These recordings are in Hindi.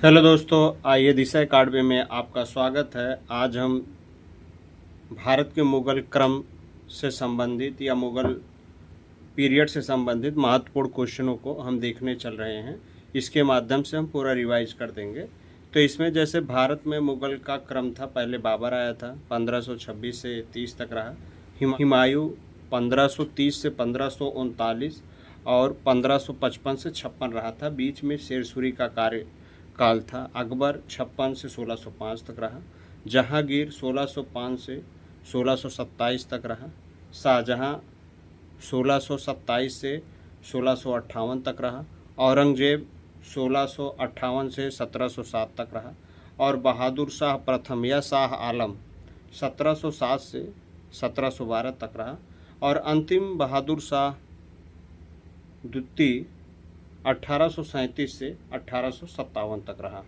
हेलो दोस्तों, आइए दिशा अकाडमी में आपका स्वागत है। आज हम भारत के मुग़ल क्रम से संबंधित या मुग़ल पीरियड से संबंधित महत्वपूर्ण क्वेश्चनों को हम देखने चल रहे हैं। इसके माध्यम से हम पूरा रिवाइज कर देंगे। तो इसमें जैसे भारत में मुग़ल का क्रम था, पहले बाबर आया था, 1526 से 30 तक रहा। हुमायूं 1530 से 1539 और 1555 से 56 रहा था। बीच में शेरसूरी का काल था। अकबर 56 से 1605 तक रहा। जहांगीर 1605 से 1627 तक रहा। शाहजहां 1627 से 1658 तक रहा। औरंगजेब 1658 से 1707 तक रहा। और बहादुर शाह प्रथम या शाह आलम 1707 से 1712 तक रहा। और अंतिम बहादुर शाह द्वितीय 1837 से 1857 तक रहा।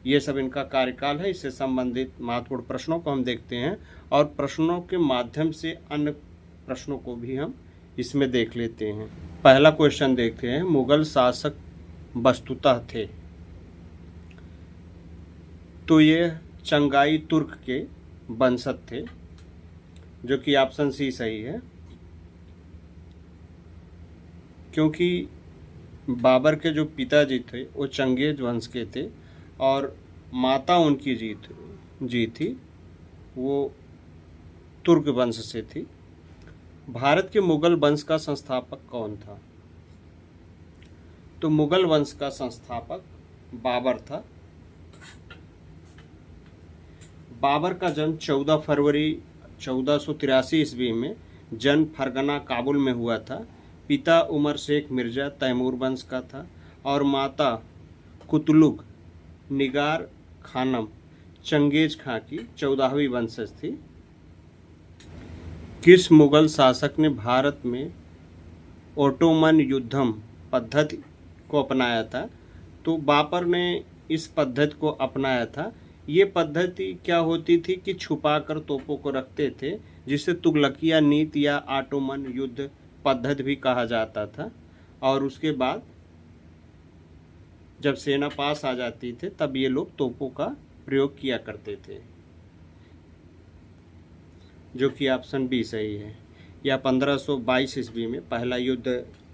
ये सब इनका कार्यकाल है। इससे संबंधित महत्वपूर्ण प्रश्नों को हम देखते हैं और प्रश्नों के माध्यम से अन्य प्रश्नों को भी हम इसमें देख लेते हैं। पहला क्वेश्चन देखते हैं, मुगल शासक वस्तुतः थे। तो ये चंगाई तुर्क के वंशज थे, जो कि ऑप्शन सी सही है, क्योंकि बाबर के जो पिताजी थे वो चंगेज वंश के थे और माता उनकी जी थी वो तुर्क वंश से थी। भारत के मुगल वंश का संस्थापक कौन था? तो मुगल वंश का संस्थापक बाबर था। बाबर का जन्म 14 फरवरी 1483 ईस्वी में जन्म फरगना काबुल में हुआ था। पिता उमर शेख मिर्ज़ा तैमूर वंश का था और माता कुतलुग निगार खानम चंगेज खां की 14वीं वंशज थी। किस मुगल शासक ने भारत में ओटोमन युद्धम पद्धति को अपनाया था? तो बाबर ने इस पद्धति को अपनाया था। ये पद्धति क्या होती थी कि छुपाकर तोपों को रखते थे, जिसे तुगलकिया नीति या ऑटोमन युद्ध पद्धति भी कहा जाता था। और उसके बाद जब सेना पास आ जाती थी तब ये लोग तोपों का प्रयोग किया करते थे, जो कि ऑप्शन बी सही है। या 1522 ईस्वी में पहला युद्ध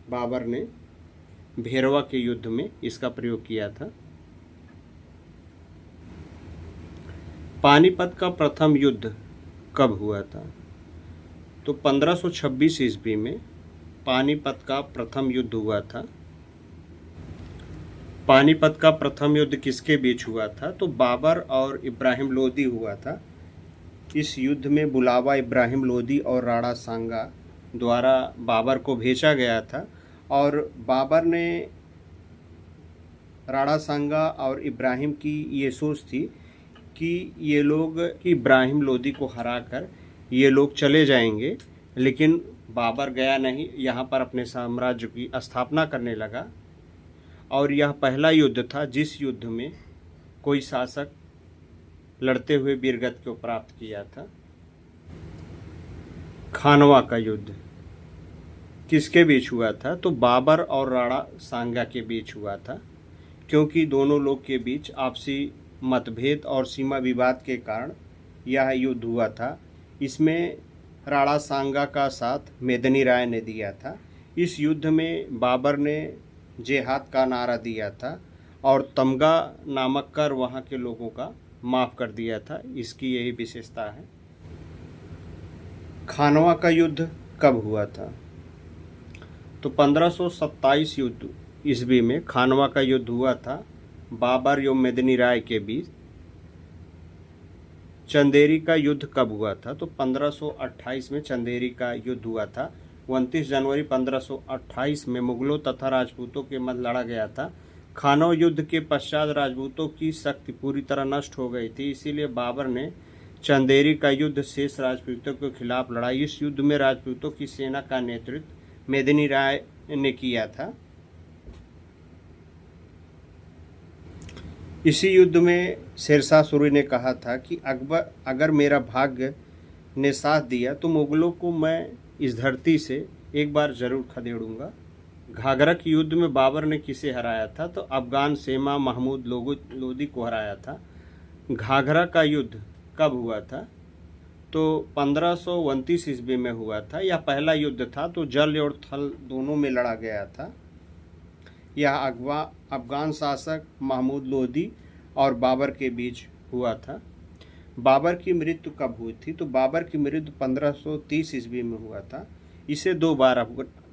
बाबर ने भेरवा के युद्ध में इसका प्रयोग किया था। पानीपत का प्रथम युद्ध कब हुआ था? तो 1526 ईस्वी में पानीपत का प्रथम युद्ध हुआ था। पानीपत का प्रथम युद्ध किसके बीच हुआ था? तो बाबर और इब्राहिम लोदी हुआ था। इस युद्ध में बुलावा इब्राहिम लोदी और राणा सांगा द्वारा बाबर को भेजा गया था और बाबर ने राणा सांगा और इब्राहिम की ये सोच थी कि ये लोग इब्राहिम लोदी को हराकर ये लोग चले जाएंगे, लेकिन बाबर गया नहीं, यहाँ पर अपने साम्राज्य की स्थापना करने लगा। और यह पहला युद्ध था जिस युद्ध में कोई शासक लड़ते हुए वीरगति को प्राप्त किया था। खानवा का युद्ध किसके बीच हुआ था? तो बाबर और राणा सांगा के बीच हुआ था, क्योंकि दोनों लोग के बीच आपसी मतभेद और सीमा विवाद के कारण यह युद्ध हुआ था। इसमें राणा सांगा का साथ मेदिनी राय ने दिया था। इस युद्ध में बाबर ने जेहाद का नारा दिया था और तमगा नामक कर वहाँ के लोगों का माफ़ कर दिया था। इसकी यही विशेषता है। खानवा का युद्ध कब हुआ था? तो 1527 ईस्वी में खानवा का युद्ध हुआ था बाबर एवं मेदिनी राय के बीच। चंदेरी का युद्ध कब हुआ था? तो 1528 में चंदेरी का युद्ध हुआ था। 29 जनवरी 1528 में मुगलों तथा राजपूतों के मध्य लड़ा गया था। खानवा युद्ध के पश्चात राजपूतों की शक्ति पूरी तरह नष्ट हो गई थी, इसीलिए बाबर ने चंदेरी का युद्ध शेष राजपूतों के खिलाफ लड़ाई। इस युद्ध में राजपूतों की सेना का नेतृत्व मेदिनी राय ने किया था। इसी युद्ध में शेरशाह सूरी ने कहा था कि अगर मेरा भाग्य ने साथ दिया तो मुगलों को मैं इस धरती से एक बार जरूर खदेड़ूंगा। घाघरा के युद्ध में बाबर ने किसे हराया था? तो अफगान सेमा महमूद लोदी को हराया था। घाघरा का युद्ध कब हुआ था? तो 1529 ईस्वी में हुआ था। यह पहला युद्ध था, तो जल और थल दोनों में लड़ा गया था। यह अफगान शासक महमूद लोदी और बाबर के बीच हुआ था। बाबर की मृत्यु कब हुई थी? तो बाबर की मृत्यु 1530 ईस्वी में हुआ था। इसे 2 बार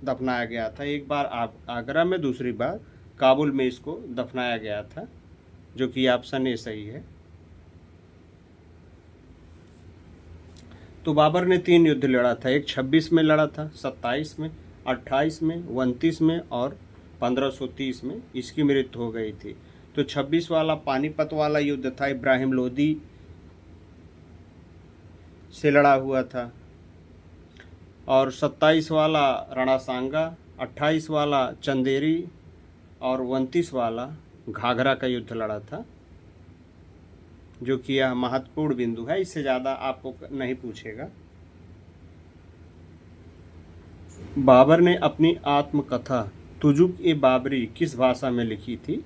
दफनाया गया था, एक बार आगरा में, दूसरी बार काबुल में इसको दफनाया गया था, जो कि ऑप्शन ए सही है। तो बाबर ने 3 युद्ध लड़ा था, एक 26 में लड़ा था, 27 में, 28 में, 29 में और 1530 में इसकी मृत्यु हो गई थी। तो 26 वाला पानीपत वाला युद्ध था, इब्राहिम लोदी से लड़ा हुआ था। और 27 वाला रणसांगा, 28 वाला चंदेरी और 29 वाला घाघरा का युद्ध लड़ा था, जो कि यह महत्वपूर्ण बिंदु है, इससे ज़्यादा आपको नहीं पूछेगा। बाबर ने अपनी आत्मकथा तुजुक ए बाबरी किस भाषा में लिखी थी?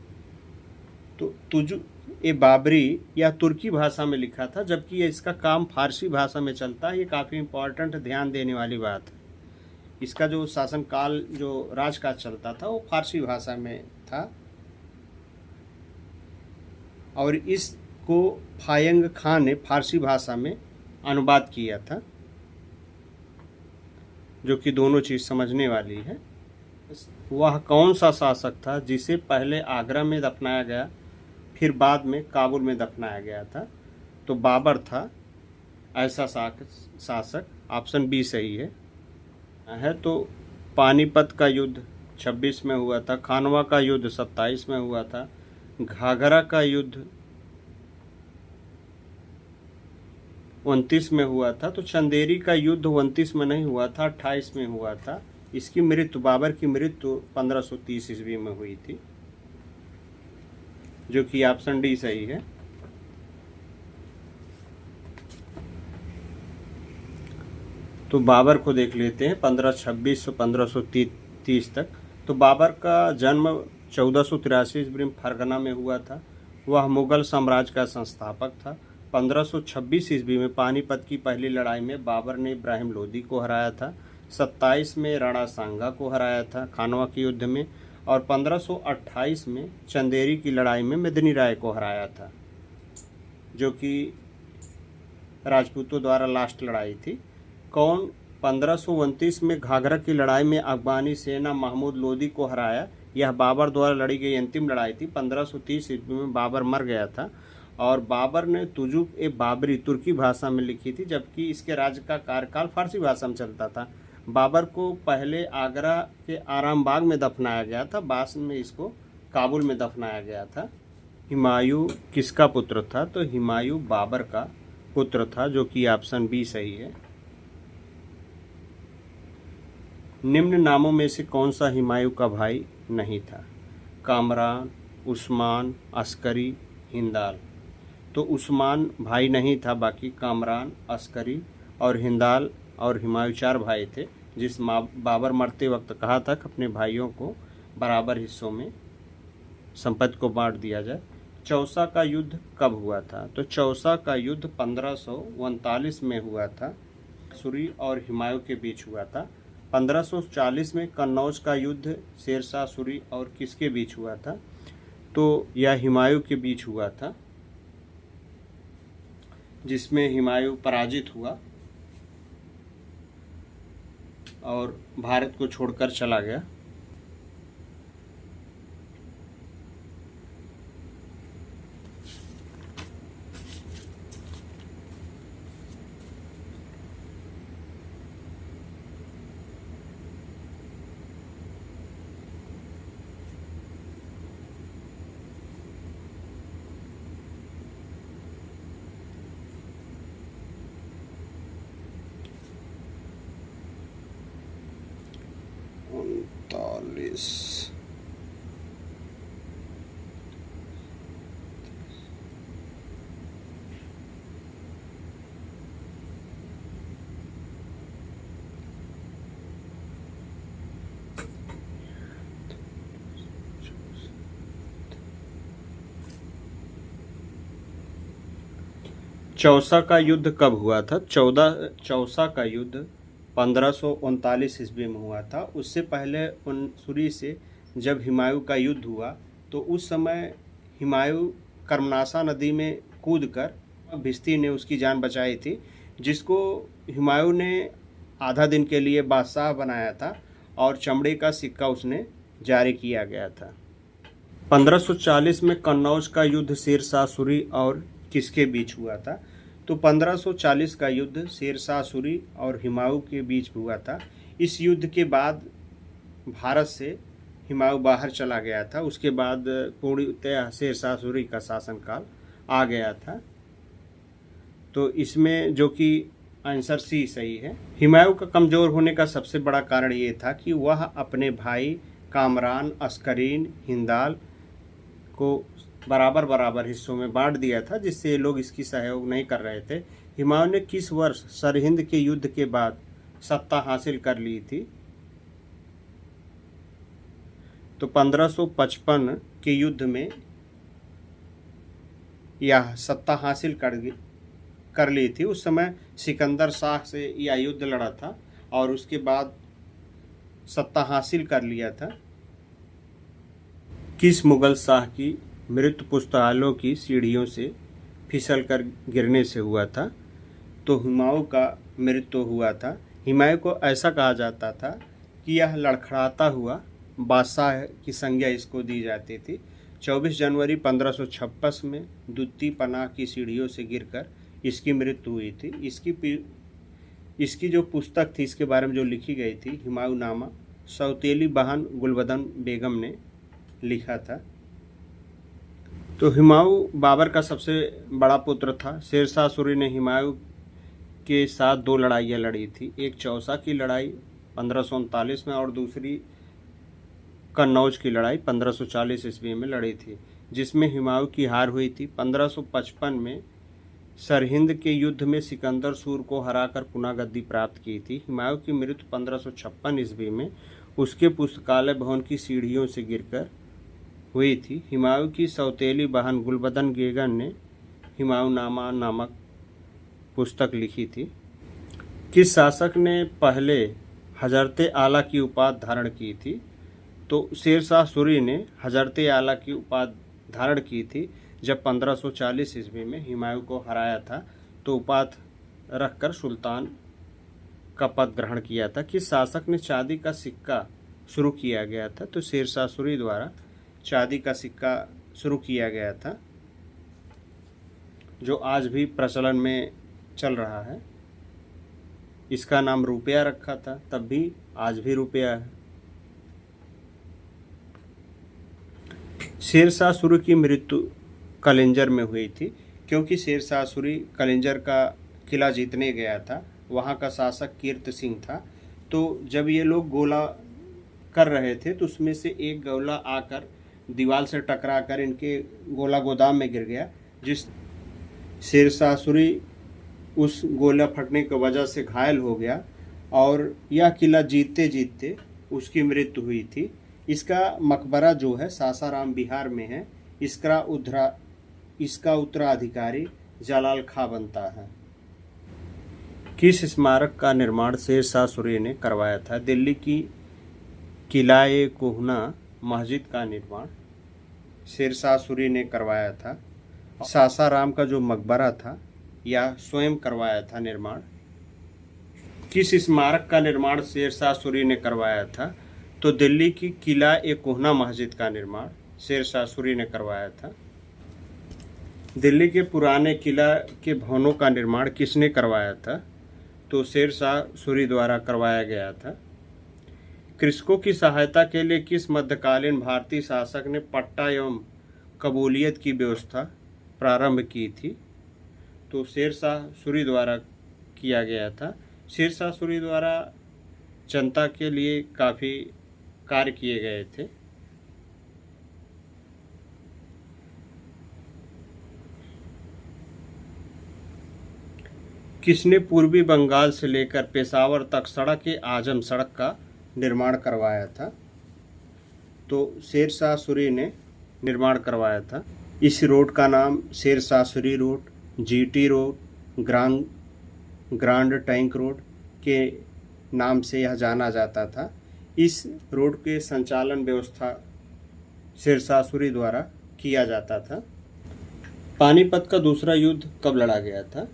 तो तुजुक ए बाबरी या तुर्की भाषा में लिखा था, जबकि इसका काम फारसी भाषा में चलता है। ये काफ़ी इम्पोर्टेंट, ध्यान देने वाली बात है। इसका जो शासनकाल, जो राजकाज चलता था, वो फारसी भाषा में था और इसको फायंग खान ने फारसी भाषा में अनुवाद किया था, जो कि दोनों चीज़ समझने वाली है। वह कौन सा शासक था जिसे पहले आगरा में दफनाया गया, फिर बाद में काबुल में दफनाया गया था? तो बाबर था ऐसा शासक। ऑप्शन बी सही है। तो पानीपत का युद्ध 26 में हुआ था, खानवा का युद्ध 27 में हुआ था, घाघरा का युद्ध 29 में हुआ था। तो चंदेरी का युद्ध 29 में नहीं हुआ था, 28 में हुआ था। इसकी मृत्यु, बाबर की मृत्यु 1530 ईस्वी में हुई थी, जो कि ऑप्शन डी सही है। तो बाबर को देख लेते हैं 1526 से 1530 तक। तो बाबर का जन्म 1483 ईस्वी में फरगना में हुआ था। वह मुगल साम्राज्य का संस्थापक था। 1526 ईस्वी में पानीपत की पहली लड़ाई में बाबर ने इब्राहिम लोदी को हराया था। 27 में राणा सांगा को हराया था खानवा के युद्ध में, और 1528 में चंदेरी की लड़ाई में मेदिनी राय को हराया था, जो कि राजपूतों द्वारा लास्ट लड़ाई थी। कौन 1529 में घाघरा की लड़ाई में अफगानी सेना महमूद लोदी को हराया? यह बाबर द्वारा लड़ी गई अंतिम लड़ाई थी। 1530 ईस्वी में बाबर मर गया था और बाबर ने तुजुक ए बाबरी तुर्की भाषा में लिखी थी, जबकि इसके राज्य का कार्यकाल फारसी भाषा में चलता था। बाबर को पहले आगरा के आराम बाग में दफनाया गया था, बाद में इसको काबुल में दफनाया गया था। हुमायूं किसका पुत्र था? तो हुमायूं बाबर का पुत्र था, जो कि ऑप्शन बी सही है। निम्न नामों में से कौन सा हुमायूं का भाई नहीं था? कामरान, उस्मान, अस्करी, हिंदाल। तो उस्मान भाई नहीं था, बाकी कामरान, अस्करी और हिंदाल और हुमायूं 4 भाई थे, जिस बाबर मरते वक्त कहा था कि अपने भाइयों को बराबर हिस्सों में संपत्ति को बांट दिया जाए। चौसा का युद्ध कब हुआ था? तो चौसा का युद्ध 1539 में हुआ था, सूरी और हुमायूं के बीच हुआ था। 1540 में कन्नौज का युद्ध शेरशाह सूरी और किसके बीच हुआ था? तो यह हुमायूं के बीच हुआ था, जिसमें हुमायूं पराजित हुआ और भारत को छोड़कर चला गया। उनतालीस। चौसा का युद्ध कब हुआ था? चौसा का युद्ध 1539 ईस्वी में हुआ था। उससे पहले उनसुरी से जब हुमायूं का युद्ध हुआ तो उस समय हुमायूं कर्मनाशा नदी में कूदकर भिश्ती ने उसकी जान बचाई थी, जिसको हुमायूं ने आधा दिन के लिए बादशाह बनाया था और चमड़े का सिक्का उसने जारी किया गया था। 1540 में कन्नौज का युद्ध शेरशाह सूरी और किसके बीच हुआ था? तो 1540 का युद्ध शेरशाह सूरी और हुमायूं के बीच हुआ था। इस युद्ध के बाद भारत से हुमायूं बाहर चला गया था। उसके बाद पूर्णतः शेरशाह सूरी का शासनकाल आ गया था। तो इसमें जो कि आंसर सी सही है। हुमायूं का कमज़ोर होने का सबसे बड़ा कारण ये था कि वह अपने भाई कामरान, अस्करीन, हिंदाल को बराबर बराबर हिस्सों में बांट दिया था, जिससे ये लोग इसकी सहयोग नहीं कर रहे थे। हुमायूं ने किस वर्ष सरहिंद के युद्ध के बाद सत्ता हासिल कर ली थी? तो 1555 के युद्ध में यह सत्ता हासिल कर ली थी। उस समय सिकंदर शाह से यह युद्ध लड़ा था और उसके बाद सत्ता हासिल कर लिया था। किस मुगल शाह की मृत्यु पुस्तकालयों की सीढ़ियों से फिसलकर गिरने से हुआ था? तो हुमायूं का मृत्यु हुआ था। हुमायूं को ऐसा कहा जाता था कि यह लड़खड़ाता हुआ बादशाह की संज्ञा इसको दी जाती थी। 24 जनवरी 1556 में दुत्ती पनाह की सीढ़ियों से गिरकर इसकी मृत्यु हुई थी। इसकी जो पुस्तक थी, इसके बारे में जो लिखी गई थी, हुमायूं नामा, सौतेली बहन गुलबदन बेगम ने लिखा था। तो हुमायूं बाबर का सबसे बड़ा पुत्र था। शेरशाह सूरी ने हुमायूं के साथ 2 लड़ाइयाँ लड़ी थी। एक चौसा की लड़ाई 1539 में और दूसरी कन्नौज की लड़ाई 1540 ईस्वी में लड़ी थी, जिसमें हुमायूं की हार हुई थी। 1555 में सरहिंद के युद्ध में सिकंदर सूर को हराकर पुनः गद्दी प्राप्त की थी। हुमायूं की मृत्यु 1556 ईस्वी में उसके पुस्तकालय भवन की सीढ़ियों से गिरकर हुई थी। हुमायूं की सौतेली बहन गुलबदन बेगम ने हुमायूं नामा नामक पुस्तक लिखी थी। किस शासक ने पहले हजरते आला की उपाधि धारण की थी? तो शेरशाह सूरी ने हजरते आला की उपाधि धारण की थी जब 1540 ईस्वी में हुमायूं को हराया था, तो उपाधि रखकर सुल्तान का पद ग्रहण किया था। किस शासक ने चांदी का सिक्का शुरू किया गया था? तो शेरशाह सूरी द्वारा चांदी का सिक्का शुरू किया गया था, जो आज भी प्रचलन में चल रहा है। इसका नाम रुपया रखा था, तब भी आज भी रुपया है। शेरशाह सूरी की मृत्यु कलिंजर में हुई थी, क्योंकि शेरशाह सूरी कलिंजर का किला जीतने गया था। वहाँ का शासक कीर्त सिंह था। तो जब ये लोग गोला कर रहे थे तो उसमें से एक गोला आकर दीवार से टकराकर इनके गोला गोदाम में गिर गया, जिस शेरशाह सूरी उस गोला फटने की वजह से घायल हो गया और यह किला जीतते जीतते उसकी मृत्यु हुई थी। इसका मकबरा जो है सासाराम बिहार में है। इसका उत्तराधिकारी जलाल खां बनता है। किस स्मारक का निर्माण शेरशाह सूरी ने करवाया था? दिल्ली की किला-ए कोहना मस्जिद का निर्माण शेरशाह सूरी ने करवाया था। सासाराम का जो मकबरा था यह स्वयं करवाया था निर्माण। किस स्मारक का निर्माण शेरशाह सूरी ने करवाया था? तो दिल्ली की किला-ए कोहना मस्जिद का निर्माण शेरशाह सूरी ने करवाया था। दिल्ली के पुराने किला के भवनों का निर्माण किसने करवाया था? तो शेरशाह सूरी द्वारा करवाया गया था। कृषकों की सहायता के लिए किस मध्यकालीन भारतीय शासक ने पट्टा एवं कबूलियत की व्यवस्था प्रारंभ की थी? तो शेरशाह सूरी द्वारा किया गया था। शेरशाह सूरी द्वारा जनता के लिए काफ़ी कार्य किए गए थे। किसने पूर्वी बंगाल से लेकर पेशावर तक सड़क-ए-आजम सड़क का निर्माण करवाया था? तो शेरशाह सूरी ने निर्माण करवाया था। इस रोड का नाम Sher Shah Suri road, GT road, Grand Trunk Road के नाम से यह जाना जाता था। इस रोड के संचालन व्यवस्था शेरशाह द्वारा किया जाता था। पानीपत का दूसरा युद्ध कब लड़ा गया था?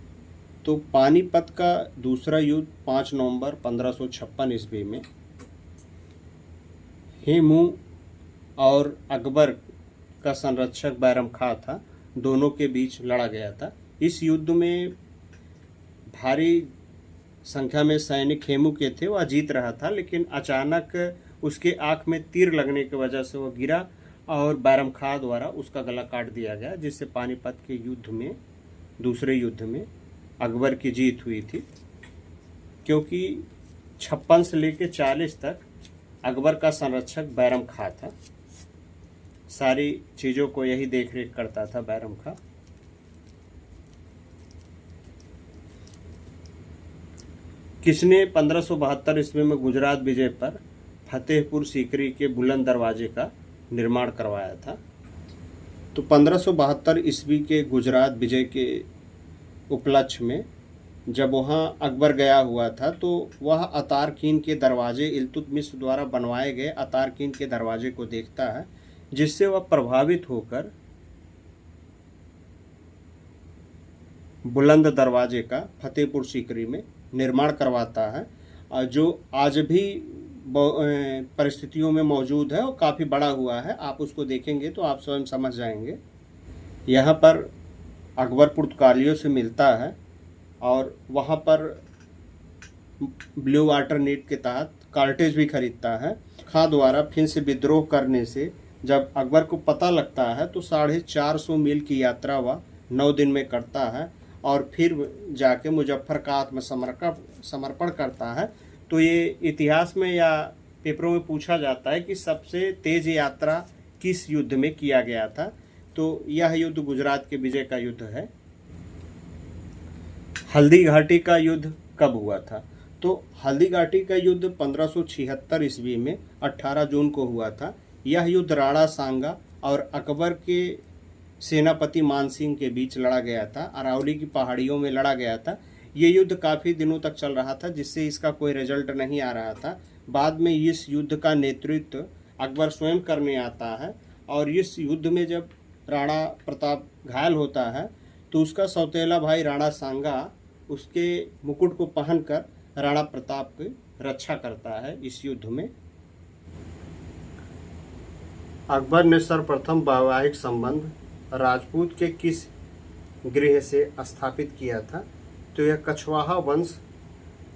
तो पानीपत का दूसरा युद्ध 5 नवंबर 1556 ईस्वी में हेमू और अकबर का संरक्षक बैरम खां था, दोनों के बीच लड़ा गया था। इस युद्ध में भारी संख्या में सैनिक हेमू के थे, वह जीत रहा था, लेकिन अचानक उसके आँख में तीर लगने की वजह से वह गिरा और बैरम खां द्वारा उसका गला काट दिया गया, जिससे पानीपत के युद्ध में, दूसरे युद्ध में अकबर की जीत हुई थी। क्योंकि 56 से लेकर 40 तक अकबर का संरक्षक बैरम खां था, सारी चीज़ों को यही देख रेख करता था बैरम खां। किसने 1572 ईस्वी में गुजरात विजय पर फतेहपुर सीकरी के बुलंद दरवाजे का निर्माण करवाया था? तो 1572 ईस्वी के गुजरात विजय के उपलक्ष्य में जब वहाँ अकबर गया हुआ था, तो वह अतारकीन के दरवाजे, इल्तुतमिश द्वारा बनवाए गए अतारकीन के दरवाजे को देखता है, जिससे वह प्रभावित होकर बुलंद दरवाजे का फतेहपुर सीकरी में निर्माण करवाता है, जो आज भी परिस्थितियों में मौजूद है और काफ़ी बड़ा हुआ है। आप उसको देखेंगे तो आप स्वयं समझ जाएंगे। यहाँ पर अकबर पुर्तगालियों से मिलता है और वहाँ पर ब्लू वाटर नीड के तहत कार्टेज भी खरीदता है। खां द्वारा फिर से विद्रोह करने से जब अकबर को पता लगता है तो 450 मील की यात्रा वह 9 दिन में करता है और फिर जाके मुजफ्फर का आत्मसमर्पण करता है। तो ये इतिहास में या पेपरों में पूछा जाता है कि सबसे तेज यात्रा किस युद्ध में किया गया था? तो यह युद्ध गुजरात के विजय का युद्ध है। हल्दी घाटी का युद्ध कब हुआ था? तो हल्दी घाटी का युद्ध 1576 ईस्वी में 18 जून को हुआ था। यह युद्ध राणा सांगा और अकबर के सेनापति मानसिंह के बीच लड़ा गया था। अरावली की पहाड़ियों में लड़ा गया था। ये युद्ध काफ़ी दिनों तक चल रहा था, जिससे इसका कोई रिजल्ट नहीं आ रहा था। बाद में इस युद्ध का नेतृत्व अकबर स्वयं करने आता है और इस युद्ध में जब राणा प्रताप घायल होता है तो उसका सौतेला भाई राणा सांगा उसके मुकुट को पहनकर राणा प्रताप की रक्षा करता है। इस युद्ध में अकबर ने सर्वप्रथम वैवाहिक संबंध राजपूत के किस गृह से स्थापित किया था? तो यह कछवाहा वंश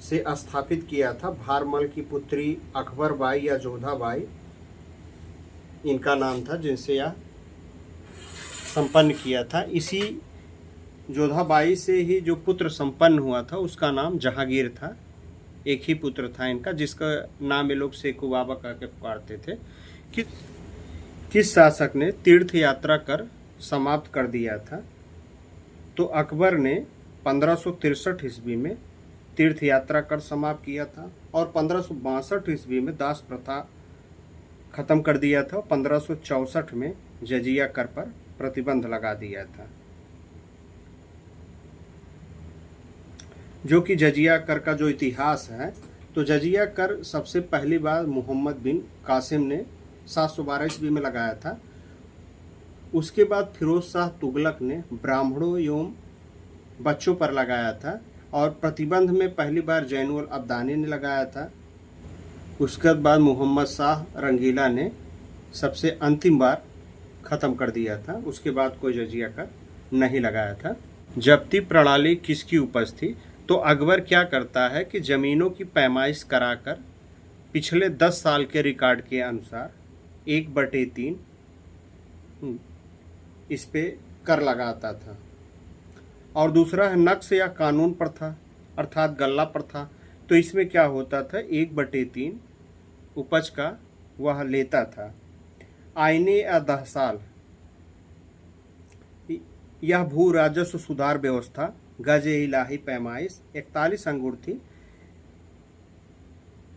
से स्थापित किया था। भारमल की पुत्री अकबर बाई या जोधा बाई इनका नाम था, जिनसे यह संपन्न किया था। इसी जोधा बाई से ही जो पुत्र संपन्न हुआ था उसका नाम जहांगीर था। एक ही पुत्र था इनका, जिसका नाम ये लोग सेकू बाबा करके पुकारते थे। किस शासक ने तीर्थ यात्रा कर समाप्त कर दिया था? तो अकबर ने 1563 ईस्वी में तीर्थ यात्रा कर समाप्त किया था और 1562 ईस्वी में दास प्रथा खत्म कर दिया था। 1564 में जजिया कर पर प्रतिबंध लगा दिया था, जो कि जजिया कर का जो इतिहास है, तो जजिया कर सबसे पहली बार मोहम्मद बिन कासिम ने 712 ईस्वी में लगाया था। उसके बाद फिरोज शाह तुगलक ने ब्राह्मणों एवं बच्चों पर लगाया था और प्रतिबंध में पहली बार जैनुल अब्दानी ने लगाया था। उसके बाद मोहम्मद शाह रंगीला ने सबसे अंतिम बार ख़त्म कर दिया था। उसके बाद कोई जजिया कर नहीं लगाया था। जब्ती प्रणाली किसकी उपज थी? तो अकबर क्या करता है कि ज़मीनों की पैमाइश कराकर पिछले 10 साल के रिकॉर्ड के अनुसार 1/3 इस पे कर लगाता था। और दूसरा है नक्श या कानून प्रथा अर्थात गल्ला प्रथा। तो इसमें क्या होता था, 1/3 उपज का वह लेता था। आईने या दहसाल, यह भू राजस्व सुधार व्यवस्था गज इलाही पैमाइश 41 अंगुर थी।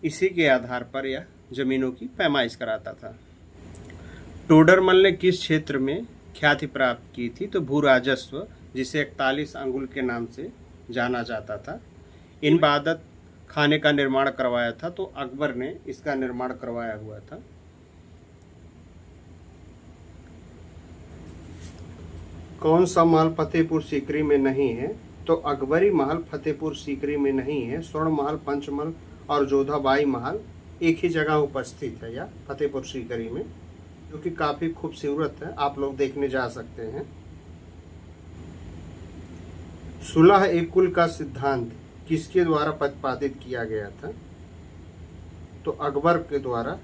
इसी के आधार पर यह जमीनों की पैमाइश कराता था। टोडरमल ने किस क्षेत्र में ख्याति प्राप्त की थी? तो भू राजस्व, जिसे 41 अंगुल के नाम से जाना जाता था। इन इबादत खाने का निर्माण करवाया था, तो अकबर ने इसका निर्माण करवाया हुआ था। कौन सा महल फतेहपुर सीकरी में नहीं है? तो अकबरी महल फतेहपुर सीकरी में नहीं है। स्वर्ण महल, पंचमहल और जोधाबाई महल एक ही जगह उपस्थित है या फतेहपुर सीकरी में, जो कि काफ़ी खूबसूरत है, आप लोग देखने जा सकते हैं। सुलह ए कुल का सिद्धांत किसके द्वारा प्रतिपादित किया गया था? तो अकबर के द्वारा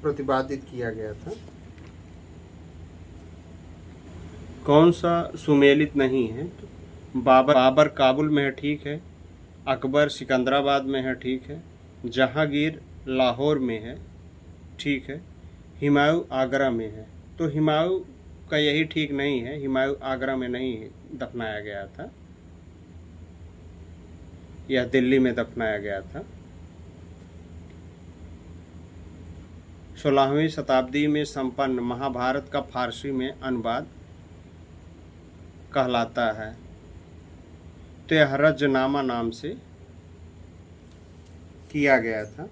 प्रतिपादित किया गया था। कौन सा सुमेलित नहीं है? तो बाबर काबुल में है, ठीक है। अकबर सिकंदराबाद में है, ठीक है। जहांगीर लाहौर में है, ठीक है। हुमायूं आगरा में है, तो हुमायूं का यही ठीक नहीं है, हुमायूं आगरा में नहीं दफनाया गया था, यह दिल्ली में दफनाया गया था। 16वीं शताब्दी में संपन्न महाभारत का फारसी में अनुवाद कहलाता है, तो यह रजनामा नाम से किया गया था,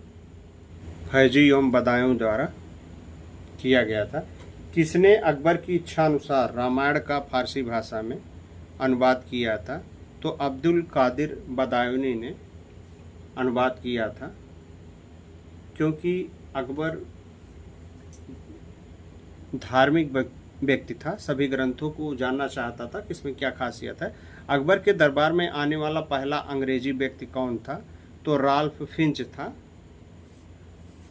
फैजी एवं बदायूं द्वारा किया गया था। किसने अकबर की इच्छा अनुसार रामायण का फारसी भाषा में अनुवाद किया था? तो अब्दुल कादिर बदायूनी ने अनुवाद किया था, क्योंकि अकबर धार्मिक व्यक्ति था, सभी ग्रंथों को जानना चाहता था कि इसमें क्या खासियत है। अकबर के दरबार में आने वाला पहला अंग्रेजी व्यक्ति कौन था? तो राल्फ फिंच था।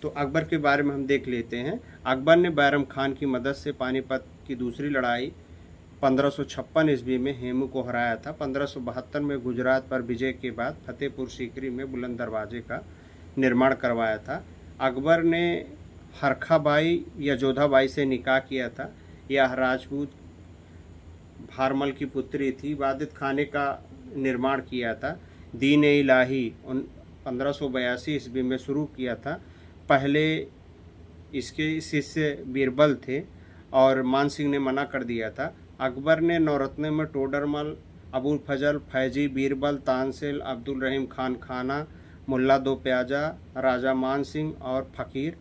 तो अकबर के बारे में हम देख लेते हैं। अकबर ने बैरम खान की मदद से पानीपत की दूसरी लड़ाई 1556 ईस्वी में हेमू को हराया था। 1572 में गुजरात पर विजय के बाद फतेहपुर सीकरी में बुलंद दरवाजे का निर्माण करवाया था। अकबर ने हरखाबाई या जोधाबाई से निकाह किया था। यह राजपूत भारमल की पुत्री थी। इबादत खाने का निर्माण किया था। दीन ए इलाही 1582 ईस्वी में शुरू किया था। पहले इसके शिष्य बीरबल थे और मान सिंह ने मना कर दिया था। अकबर ने नवरत्न में टोडरमल, अबुल फजल, फैजी, बीरबल, तानसेन, अब्दुल रहीम खान खाना, मुल्ला दो प्याजा, राजा मान सिंह और फ़कीर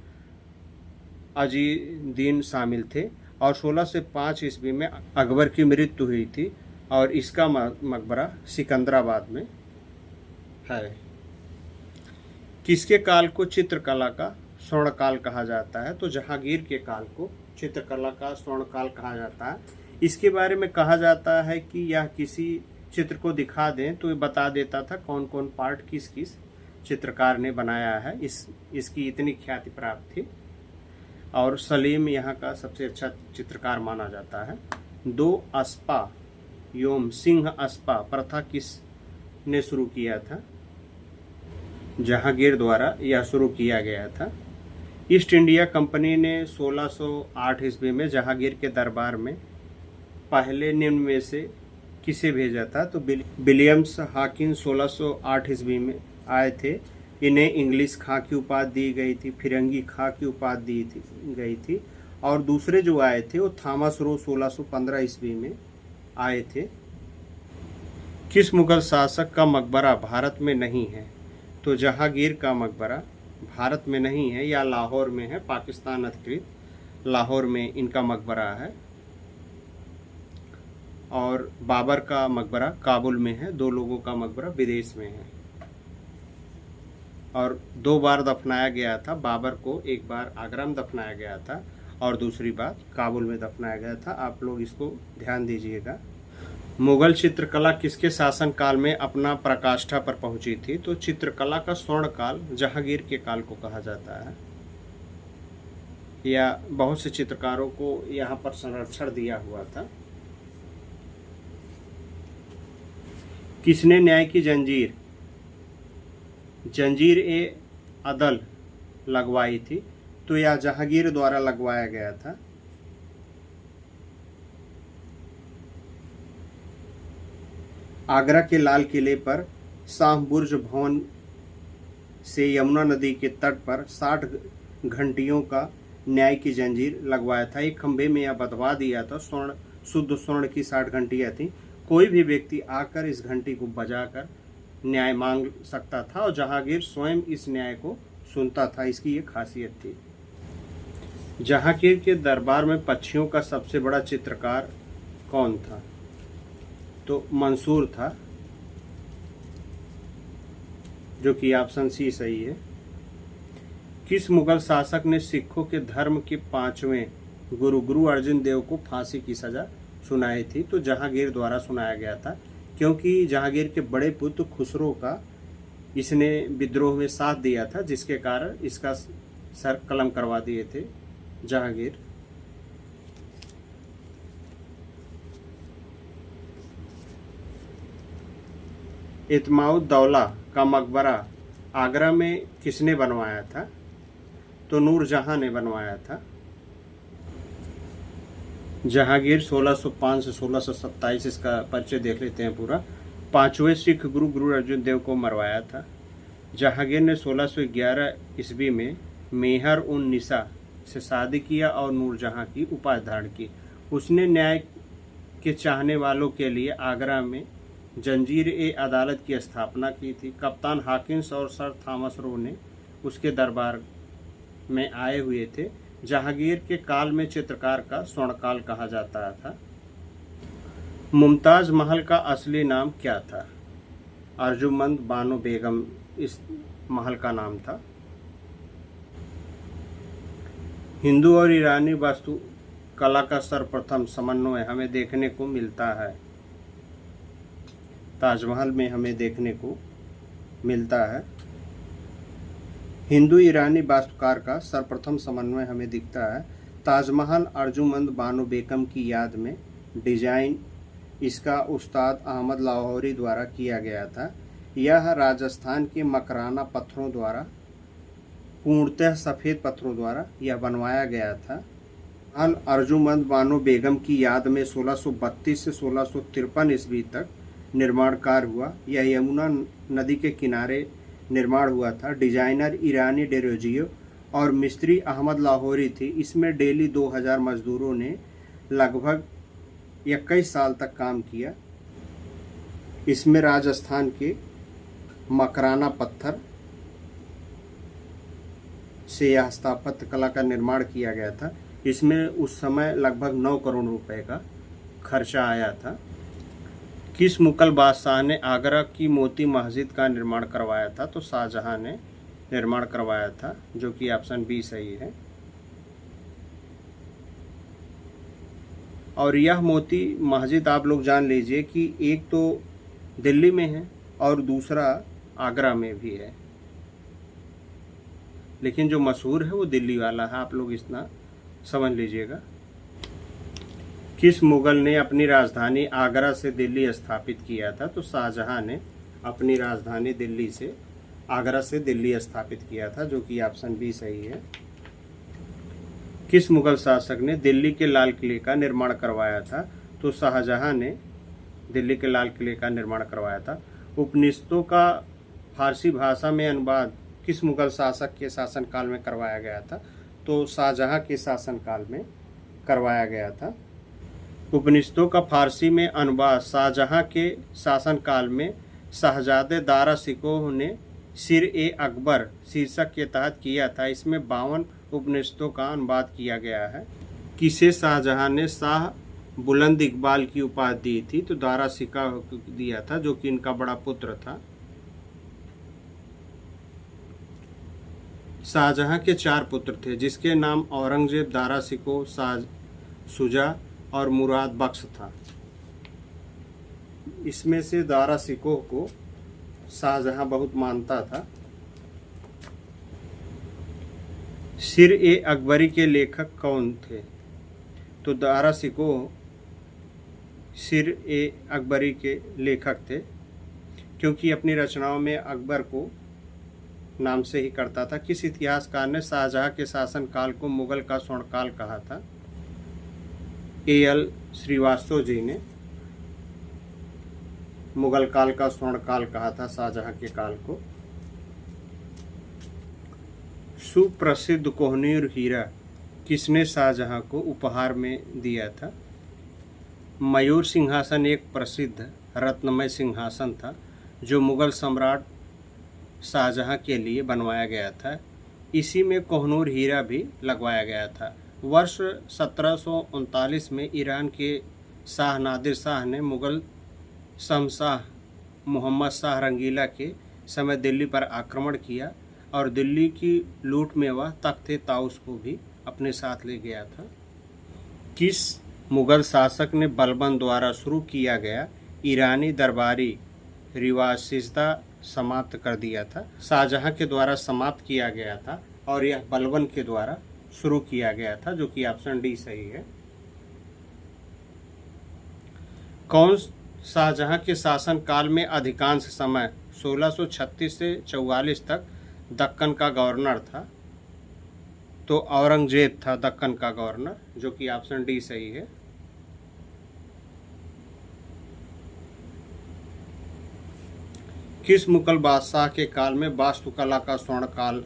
अजीदीन शामिल थे। और 16 से 5 ईस्वी में अकबर की मृत्यु हुई थी और इसका मकबरा सिकंदराबाद में है। किसके काल को चित्रकला का स्वर्ण काल कहा जाता है? तो जहांगीर के काल को चित्रकला का स्वर्ण काल कहा जाता है। इसके बारे में कहा जाता है कि यह किसी चित्र को दिखा दें तो ये बता देता था कौन कौन पार्ट किस किस चित्रकार ने बनाया है। इसकी इतनी ख्याति प्राप्त थी। और सलीम यहाँ का सबसे अच्छा चित्रकार माना जाता है। 2 अस्पा योम सिंह अस्पा प्रथा किसने शुरू किया था? जहांगीर द्वारा यह शुरू किया गया था। ईस्ट इंडिया कंपनी ने 1608 ईस्वी में जहांगीर के दरबार में पहले निम्न में से किसे भेजा था? तो विलियम्स हॉकिंस 1608 ईस्वी में आए थे। इन्हें इंग्लिश खां की उपाधि दी गई थी, फिरंगी खां की उपाधि दी गई थी। और दूसरे जो आए थे वो थॉमस रो 1615 ईस्वी में आए थे। किस मुगल शासक का मकबरा भारत में नहीं है? तो जहांगीर का मकबरा भारत में नहीं है, या लाहौर में है, पाकिस्तान अधिकृत लाहौर में इनका मकबरा है। और बाबर का मकबरा काबुल में है। 2 लोगों का मकबरा विदेश में है और 2 बार दफनाया गया था। बाबर को एक बार आगरा में दफनाया गया था और दूसरी बार काबुल में दफनाया गया था। आप लोग इसको ध्यान दीजिएगा। मुगल चित्रकला किसके शासनकाल में अपना पराकाष्ठा पर पहुंची थी? तो चित्रकला का स्वर्ण काल जहांगीर के काल को कहा जाता है। या बहुत से चित्रकारों को यहाँ पर संरक्षण दिया हुआ था। किसने न्याय की जंजीर ए अदल लगवाई थी? तो यह जहांगीर द्वारा लगवाया गया था। आगरा के लाल किले पर शाह बुर्ज भवन से यमुना नदी के तट पर 60 घंटियों का न्याय की जंजीर लगवाया था। एक खंभे में यह बतवा दिया था, शुद्ध स्वर्ण की 60 घंटियाँ थी। कोई भी व्यक्ति आकर इस घंटी को बजाकर न्याय मांग सकता था और जहांगीर स्वयं इस न्याय को सुनता था। इसकी ये खासियत थी। जहांगीर के दरबार में पक्षियों का सबसे बड़ा चित्रकार कौन था? तो मंसूर था, जो कि ऑप्शन सी सही है। किस मुगल शासक ने सिखों के धर्म के 5वें गुरु अर्जुन देव को फांसी की सजा सुनाई थी? तो जहांगीर द्वारा सुनाया गया था, क्योंकि जहांगीर के बड़े पुत्र खुसरो का इसने विद्रोह में साथ दिया था, जिसके कारण इसका सर कलम करवा दिए थे जहांगीर। इत्माउद्दौला का मकबरा आगरा में किसने बनवाया था? तो नूरजहां ने बनवाया था। जहांगीर 1605 से 1627, इसका परिचय देख लेते हैं पूरा। 5वें सिख गुरु अर्जुन देव को मरवाया था। जहांगीर ने 1611 ईस्वी में मेहर उन निसा से शादी किया और नूरजहां की उपाधि धारण की। उसने न्याय के चाहने वालों के लिए आगरा में जंजीर ए अदालत की स्थापना की थी। कप्तान हाकिंस और सर थॉमस रो ने उसके दरबार में आए हुए थे। जहांगीर के काल में चित्रकार का स्वर्णकाल कहा जाता था। मुमताज महल का असली नाम क्या था? अर्जुमंद बानो बेगम इस महल का नाम था। हिंदू और ईरानी वास्तु कला का सर्वप्रथम समन्वय हमें देखने को मिलता है ताजमहल में, हमें देखने को मिलता है। हिंदू ईरानी वास्तुकार का सर्वप्रथम समन्वय हमें दिखता है ताजमहल अर्जुमंद बानो बेगम की याद में। डिजाइन इसका उस्ताद अहमद लाहौरी द्वारा किया गया था। यह राजस्थान के मकराना पत्थरों द्वारा, पूर्णतः सफ़ेद पत्थरों द्वारा यह बनवाया गया था। अर्जुमंद बानो बेगम की याद में 1632 से 1653 ईस्वी तक निर्माण कार्य हुआ। यह यमुना नदी के किनारे निर्माण हुआ था। डिजाइनर ईरानी डेरोजियो और मिस्त्री अहमद लाहौरी थी। इसमें डेली 2000 मजदूरों ने लगभग 21 साल तक काम किया। इसमें राजस्थान के मकराना पत्थर से यह स्थापत्य कला का निर्माण किया गया था। इसमें उस समय लगभग 9 करोड़ रुपए का खर्चा आया था। किस मुगल बादशाह ने आगरा की मोती मस्जिद का निर्माण करवाया था? तो शाहजहां ने निर्माण करवाया था, जो कि ऑप्शन बी सही है। और यह मोती मस्जिद आप लोग जान लीजिए कि एक तो दिल्ली में है और दूसरा आगरा में भी है, लेकिन जो मशहूर है वो दिल्ली वाला है, आप लोग इतना समझ लीजिएगा। किस मुगल ने अपनी राजधानी आगरा से दिल्ली स्थापित किया था? तो शाहजहां ने अपनी राजधानी दिल्ली से आगरा से दिल्ली स्थापित किया था, जो कि ऑप्शन बी सही है। किस मुगल शासक ने दिल्ली के लाल किले का निर्माण करवाया था? तो शाहजहां ने दिल्ली के लाल किले का निर्माण करवाया था। उपनिषदों का फारसी भाषा में अनुवाद किस मुगल शासक के शासनकाल में करवाया गया था? तो शाहजहां के शासनकाल में करवाया गया था। उपनिषदों का फारसी में अनुवाद शाहजहां के शासनकाल में शहजादे दारा शिकोह ने सिर ए अकबर शीर्षक के तहत किया था। इसमें 52 उपनिषदों का अनुवाद किया गया है। किसे शाहजहां ने शाह बुलंद इकबाल की उपाधि दी थी? तो दारा शिकोह को दिया था, जो कि इनका बड़ा पुत्र था। शाहजहां के 4 पुत्र थे, जिसके नाम औरंगजेब, दारा शिकोह, शाह शुजा और मुराद बख्श था। इसमें से दारा शिकोह को शाहजहां बहुत मानता था। सिर ए अकबरी के लेखक कौन थे? तो दारा शिकोह सिर ए अकबरी के लेखक थे, क्योंकि अपनी रचनाओं में अकबर को नाम से ही करता था। किस इतिहासकार ने शाहजहां के शासनकाल को मुगल का स्वर्णकाल कहा था? एल श्रीवास्तव जी ने मुगल काल का स्वर्णकाल कहा था शाहजहां के काल को। सुप्रसिद्ध कोहिनूर हीरा किसने शाहजहां को उपहार में दिया था? मयूर सिंहासन एक प्रसिद्ध रत्नमय सिंहासन था जो मुगल सम्राट शाहजहां के लिए बनवाया गया था। इसी में कोहनूर हीरा भी लगवाया गया था। वर्ष 1739 में ईरान के शाह नादिर शाह ने मुगल शहंशाह मोहम्मद शाह रंगीला के समय दिल्ली पर आक्रमण किया और दिल्ली की लूट में वह तख्त ताउस को भी अपने साथ ले गया था। किस मुगल शासक ने बलबन द्वारा शुरू किया गया ईरानी दरबारी रिवाज सिजदा समाप्त कर दिया था? शाहजहां के द्वारा समाप्त किया गया था और यह बलबन के द्वारा शुरू किया गया था, जो कि ऑप्शन डी सही है। कौन शाहजहां के शासन काल में अधिकांश समय 1636 से 44 तक दक्कन का गवर्नर था? तो औरंगजेब था दक्कन का गवर्नर, जो कि ऑप्शन डी सही है। किस मुगल बादशाह के काल में वास्तुकला का स्वर्ण काल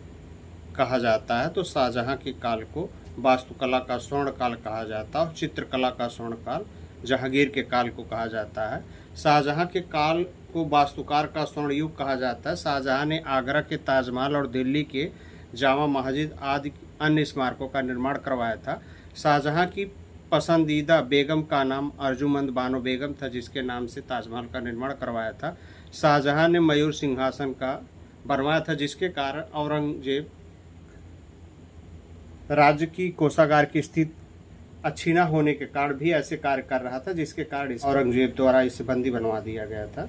कहा जाता है? तो शाहजहां के काल को वास्तुकला का स्वर्ण काल कहा जाता है और चित्रकला का स्वर्ण काल जहांगीर के काल को कहा जाता है। शाहजहां के काल को वास्तुकार का स्वर्ण युग कहा जाता है। शाहजहां ने आगरा के ताजमहल और दिल्ली के जामा मस्जिद आदि अन्य स्मारकों का निर्माण करवाया था। शाहजहां की पसंदीदा बेगम का नाम अर्जुमंद बानो बेगम था, जिसके नाम से ताजमहल का निर्माण करवाया था। शाहजहां ने मयूर सिंहासन का बनवाया था, जिसके कारण औरंगजेब राज्य की कोषागार की स्थिति अच्छी न होने के कारण भी ऐसे कार्य कर रहा था, जिसके कारण औरंगजेब द्वारा इसे बंदी बनवा दिया गया था।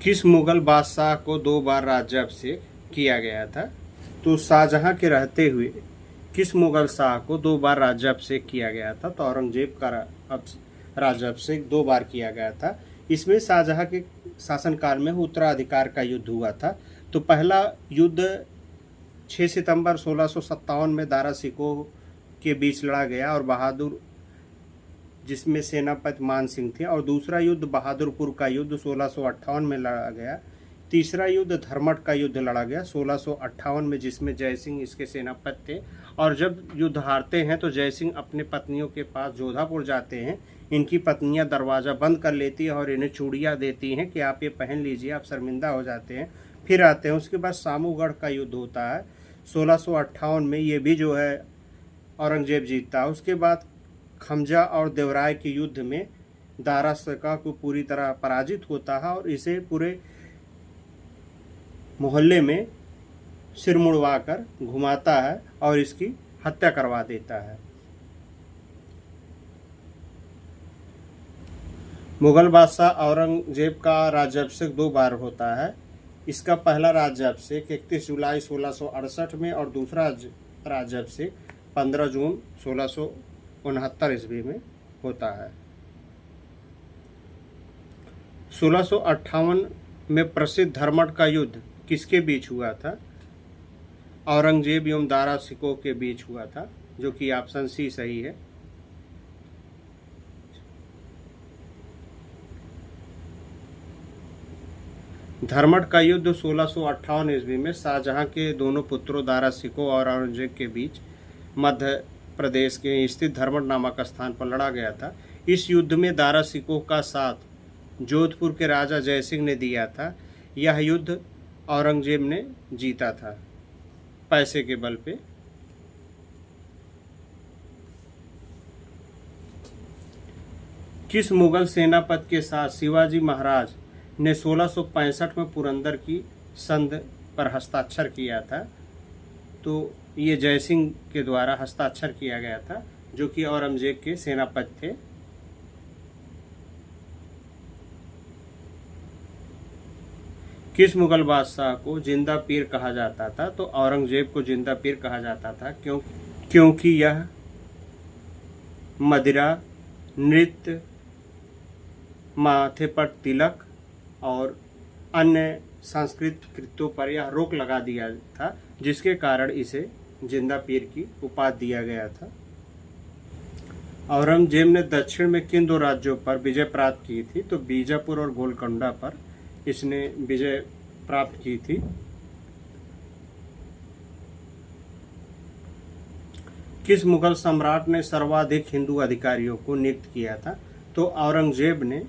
किस मुगल बादशाह को 2 बार राज्याभिषेक किया गया था? तो शाहजहां के रहते हुए किस मुगल शाह को 2 बार राज्याभिषेक किया गया था? तो औरंगजेब का राज्याभिषेक 2 बार किया गया था। इसमें शाहजहां के शासनकाल में उत्तराधिकार का युद्ध हुआ था। तो पहला युद्ध 6 सितंबर 1657 में दारा सिकोह के बीच लड़ा गया और बहादुर, जिसमें सेनापति मान सिंह थे, और दूसरा युद्ध बहादुरपुर का युद्ध 1658 में लड़ा गया। तीसरा युद्ध धर्मट का युद्ध लड़ा गया 1658 में, जिसमें जयसिंह इसके सेनापति थे। और जब युद्ध हारते हैं तो जयसिंह अपने पत्नियों के पास जोधापुर जाते हैं। इनकी पत्नियां दरवाज़ा बंद कर लेती है और इन्हें चूड़ियाँ देती हैं कि आप ये पहन लीजिए, आप शर्मिंदा हो जाते हैं। फिर आते हैं। उसके बाद सामूगढ़ का युद्ध होता है 1658 में, ये भी जो है औरंगजेब जीतता है। उसके बाद खमजा और देवराय के युद्ध में दारा सिकोह को पूरी तरह पराजित होता है और इसे पूरे मोहल्ले में सिर मुड़वा कर घुमाता है और इसकी हत्या करवा देता है। मुगल बादशाह औरंगजेब का राज्याभिषेक 2 बार होता है। इसका पहला राज्याभिषेक 31 जुलाई 1668 में और दूसरा राज्याभिषेक 15 जून 1669 ईस्वी में होता है। 1658 में प्रसिद्ध धर्मट का युद्ध किसके बीच हुआ था? औरंगजेब एवं दारा सिकोह के बीच हुआ था, जो कि ऑप्शन सी सही है। धर्मट का युद्ध 1658 ईस्वी में शाहजहां के दोनों पुत्रों दारा सिकोह और औरंगजेब के बीच मध्य प्रदेश के स्थित धर्मट नामक स्थान पर लड़ा गया था। इस युद्ध में दारा सिकोह का साथ जोधपुर के राजा जयसिंह ने दिया था। यह युद्ध औरंगजेब ने जीता था पैसे के बल पे। किस मुगल सेनापति के साथ शिवाजी महाराज ने 1665 में पुरंदर की संधि पर हस्ताक्षर किया था? तो ये जयसिंह के द्वारा हस्ताक्षर किया गया था, जो कि औरंगजेब के सेनापति थे। किस मुगल बादशाह को जिंदा पीर कहा जाता था? तो औरंगजेब को जिंदा पीर कहा जाता था क्योंकि यह मदिरा, नृत्य, माथे पर तिलक और अन्य सांस्कृतिक कृत्यों पर यह रोक लगा दिया था, जिसके कारण इसे जिंदा पीर की उपाधि दिया गया था। औरंगजेब ने दक्षिण में किन 2 राज्यों पर विजय प्राप्त की थी? तो बीजापुर और गोलकोंडा पर इसने विजय प्राप्त की थी। किस मुगल सम्राट ने सर्वाधिक हिंदू अधिकारियों को नियुक्त किया था? तो औरंगजेब ने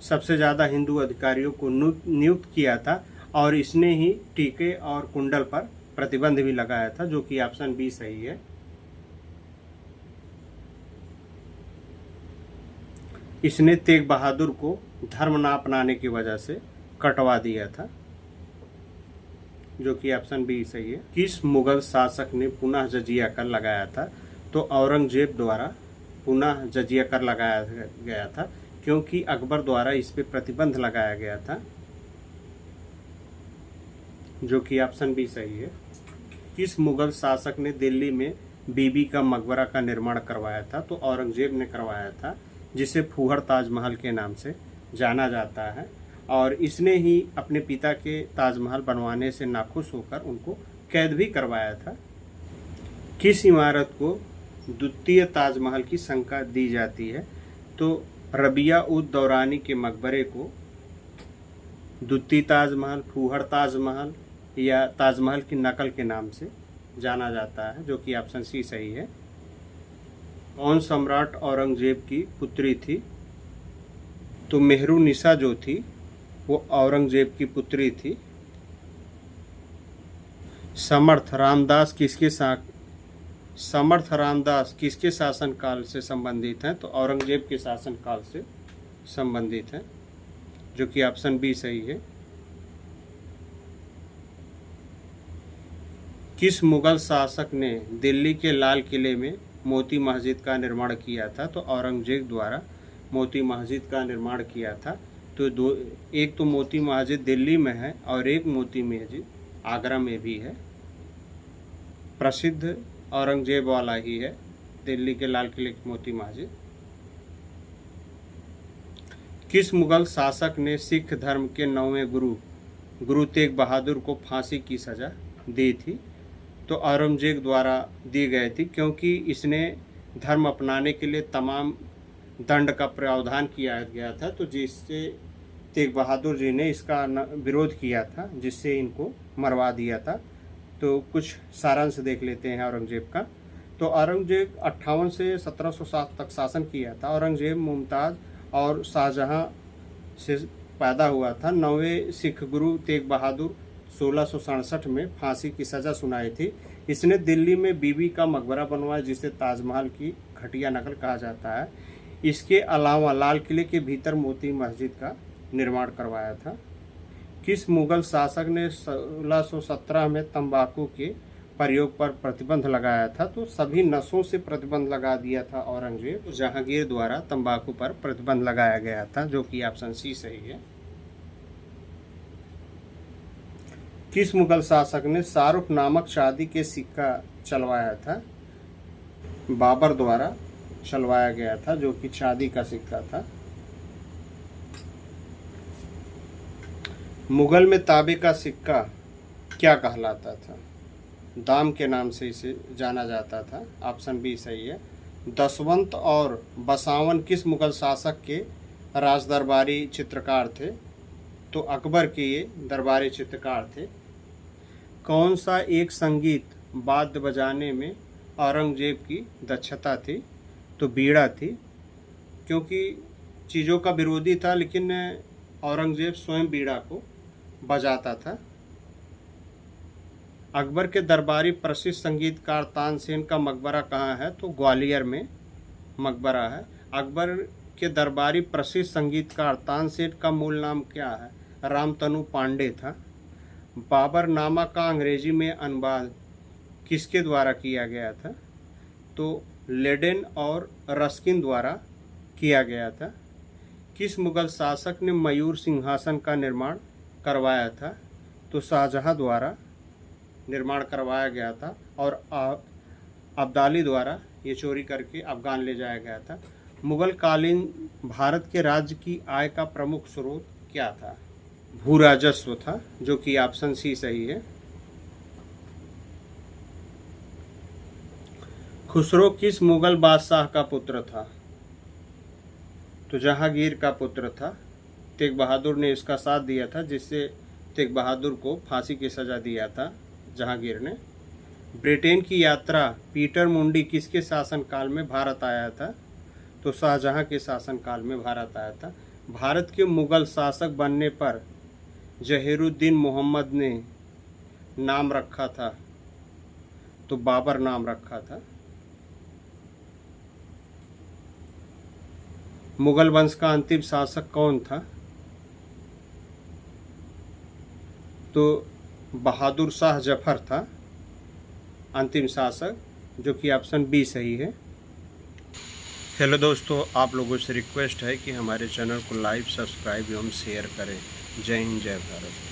सबसे ज़्यादा हिंदू अधिकारियों को नियुक्त किया था और इसने ही टीके और कुंडल पर प्रतिबंध भी लगाया था, जो कि ऑप्शन बी सही है। इसने तेग बहादुर को धर्म न अपनाने की वजह से कटवा दिया था, जो कि ऑप्शन बी सही है। किस मुगल शासक ने पुनः जजिया कर लगाया था? तो औरंगजेब द्वारा पुनः जजिया कर लगाया गया था, क्योंकि अकबर द्वारा इस पे प्रतिबंध लगाया गया था, जो कि ऑप्शन बी सही है। किस मुगल शासक ने दिल्ली में बीबी का मकबरा का निर्माण करवाया था? तो औरंगजेब ने करवाया था, जिसे फूहड़ ताजमहल के नाम से जाना जाता है, और इसने ही अपने पिता के ताजमहल बनवाने से नाखुश होकर उनको कैद भी करवाया था। किस इमारत को द्वितीय ताजमहल की संका दी जाती है? तो रबिया उद दौरानी के मकबरे को द्वितीय ताजमहल, फूहड़ ताजमहल या ताजमहल की नकल के नाम से जाना जाता है, जो कि ऑप्शन सी सही है। कौन सम्राट औरंगजेब की पुत्री थी? तो मेहरुनिसा जो थी वो औरंगजेब की पुत्री थी। समर्थ रामदास किसके शासन काल से संबंधित हैं? तो औरंगजेब के शासन काल से संबंधित हैं, जो कि ऑप्शन बी सही है। किस मुगल शासक ने दिल्ली के लाल किले में मोती मस्जिद का निर्माण किया था? तो औरंगजेब द्वारा मोती मस्जिद का निर्माण किया था। तो एक तो मोती मस्जिद दिल्ली में है और एक मोती मस्जिद आगरा में भी है। प्रसिद्ध औरंगजेब वाला ही है, दिल्ली के लाल किले की मोती मस्जिद। किस मुगल शासक ने सिख धर्म के 9वें गुरु तेग बहादुर को फांसी की सजा दी थी? तो औरंगजेब द्वारा दी गई थी, क्योंकि इसने धर्म अपनाने के लिए तमाम दंड का प्रावधान किया गया था, तो जिससे तेग बहादुर जी ने इसका विरोध किया था, जिससे इनको मरवा दिया था। तो कुछ सारांश देख लेते हैं औरंगजेब का। तो औरंगजेब 58 से 1707 तक शासन किया था। औरंगजेब मुमताज़ और शाहजहां से पैदा हुआ था। 9वें सिख गुरु तेग बहादुर 1667 में फांसी की सज़ा सुनाई थी। इसने दिल्ली में बीबी का मकबरा बनवाया, जिसे ताजमहल की घटिया नकल कहा जाता है। इसके अलावा लाल किले के भीतर मोती मस्जिद का निर्माण करवाया था। किस मुगल शासक ने 1617 में तंबाकू के प्रयोग पर प्रतिबंध लगाया था? तो सभी नशों से प्रतिबंध लगा दिया था औरंगजेब। जहांगीर द्वारा तंबाकू पर प्रतिबंध लगाया गया था, जो कि ऑप्शन सी सही है। किस मुगल शासक ने शाहरुख नामक चांदी के सिक्का चलवाया था? बाबर द्वारा चलवाया गया था, जो कि चांदी का सिक्का था। मुगल में तांबे का सिक्का क्या कहलाता था? दाम के नाम से इसे जाना जाता था। ऑप्शन बी सही है। दशवंत और बसावन किस मुगल शासक के राज दरबारी चित्रकार थे? तो अकबर के ये दरबारी चित्रकार थे। कौन सा एक संगीत वाद्य बजाने में औरंगजेब की दक्षता थी? तो बीड़ा थी, क्योंकि चीज़ों का विरोधी था, लेकिन औरंगजेब स्वयं बीड़ा को बजाता था। अकबर के दरबारी प्रसिद्ध संगीतकार तानसेन का मकबरा कहाँ है? तो ग्वालियर में मकबरा है। अकबर के दरबारी प्रसिद्ध संगीतकार तानसेन का मूल नाम क्या है? रामतनु पांडे था। बाबरनामा का अंग्रेजी में अनुवाद किसके द्वारा किया गया था? तो लेडेन और रस्किन द्वारा किया गया था। किस मुगल शासक ने मयूर सिंहासन का निर्माण करवाया था? तो शाहजहां द्वारा निर्माण करवाया गया था, और अब्दाली द्वारा ये चोरी करके अफगान ले जाया गया था। मुगल कालीन भारत के राज्य की आय का प्रमुख स्रोत क्या था? भू राजस्व था, जो कि ऑप्शन सी सही है। खुसरो किस मुगल बादशाह का पुत्र था? तो जहांगीर का पुत्र था। तेग बहादुर ने इसका साथ दिया था, जिससे तेग बहादुर को फांसी की सज़ा दिया था जहांगीर ने। ब्रिटेन की यात्रा पीटर मुंडी किसके शासनकाल में भारत आया था? तो शाहजहां के शासनकाल में भारत आया था। भारत के मुगल शासक बनने पर जहीरुद्दीन मोहम्मद ने नाम रखा था, तो बाबर नाम रखा था। मुगल वंश का अंतिम शासक कौन था? तो बहादुर शाह जफर था अंतिम शासक, जो कि ऑप्शन बी सही है। हेलो दोस्तों, आप लोगों से रिक्वेस्ट है कि हमारे चैनल को लाइक, सब्सक्राइब एवं शेयर करें। जय हिंद, जय भारत।